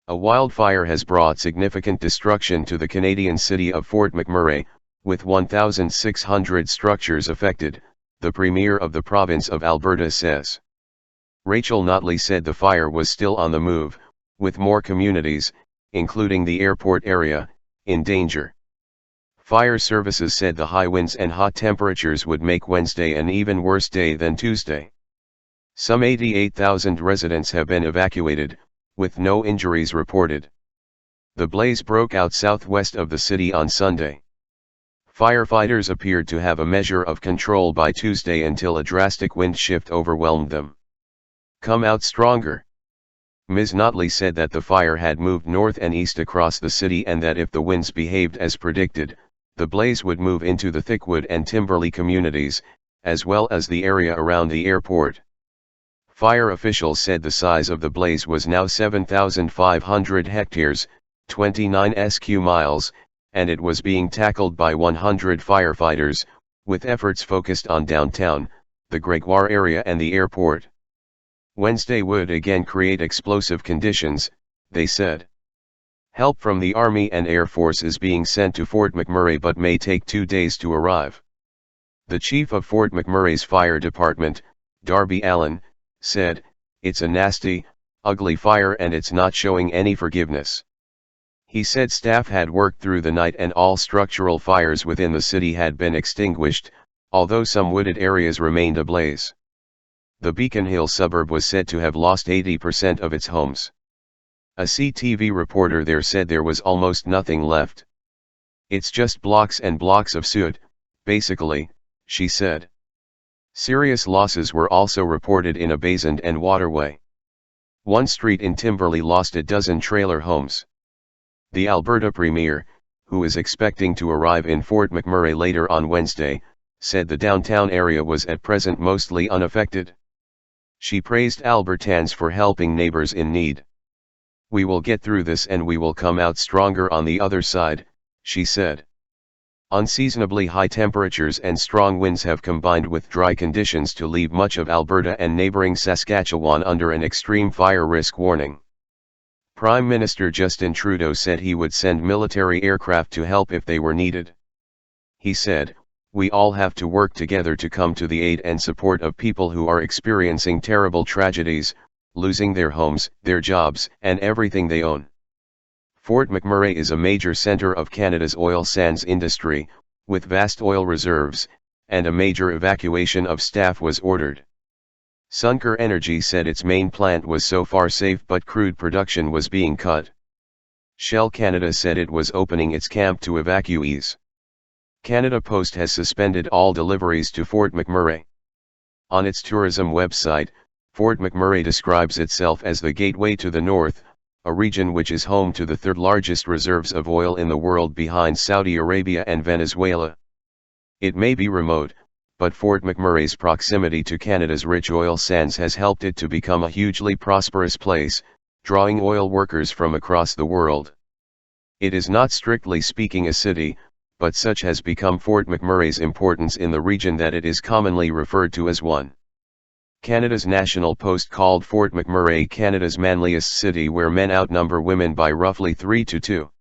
A wildfire has brought significant destruction to the Canadian city of Fort McMurray, with 1,600 structures affected, the Premier of the province of Alberta says. Rachel Notley said the fire was still on the move, with more communities, including the airport area, in danger. Fire services said the high winds and hot temperatures would make Wednesday an even worse day than Tuesday. Some 88,000 residents have been evacuated, with no injuries reported. The blaze broke out southwest of the city on Sunday. Firefighters appeared to have a measure of control by Tuesday until a drastic wind shift overwhelmed them. "Come out stronger." Ms. Notley said that the fire had moved north and east across the city and that if the winds behaved as predicted, the blaze would move into the Thickwood and Timberlea communities, as well as the area around the airport. Fire officials said the size of the blaze was now 7,500 hectares, 29 sq miles, and it was being tackled by 100 firefighters, with efforts focused on downtown, the Gregoire area and the airport. Wednesday would again create explosive conditions, they said. Help from the Army and Air Force is being sent to Fort McMurray but may take 2 days to arrive. The chief of Fort McMurray's fire department, Darby Allen, said, "It's a nasty, ugly fire and it's not showing any forgiveness." He said staff had worked through the night and all structural fires within the city had been extinguished, although some wooded areas remained ablaze. The Beacon Hill suburb was said to have lost 80% of its homes. A CTV reporter there said there was almost nothing left. "It's just blocks and blocks of soot, basically," she said. Serious losses were also reported in a basin and waterway. One street in Timberlea lost a dozen trailer homes. The Alberta Premier, who is expecting to arrive in Fort McMurray later on Wednesday, said the downtown area was at present mostly unaffected. She praised Albertans for helping neighbors in need. "We will get through this and we will come out stronger on the other side," she said. Unseasonably high temperatures and strong winds have combined with dry conditions to leave much of Alberta and neighboring Saskatchewan under an extreme fire risk warning. Prime Minister Justin Trudeau said he would send military aircraft to help if they were needed. He said, "We all have to work together to come to the aid and support of people who are experiencing terrible tragedies, losing their homes, their jobs, and everything they own." Fort McMurray is a major center of Canada's oil sands industry, with vast oil reserves, and a major evacuation of staff was ordered. Suncor Energy said its main plant was so far safe but crude production was being cut. Shell Canada said it was opening its camp to evacuees. Canada Post has suspended all deliveries to Fort McMurray. On its tourism website, Fort McMurray describes itself as the gateway to the north, a region which is home to the third largest reserves of oil in the world behind Saudi Arabia and Venezuela. It may be remote, but Fort McMurray's proximity to Canada's rich oil sands has helped it to become a hugely prosperous place, drawing oil workers from across the world. It is not strictly speaking a city, but such has become Fort McMurray's importance in the region that it is commonly referred to as one. Canada's National Post called Fort McMurray Canada's manliest city where men outnumber women by roughly 3 to 2.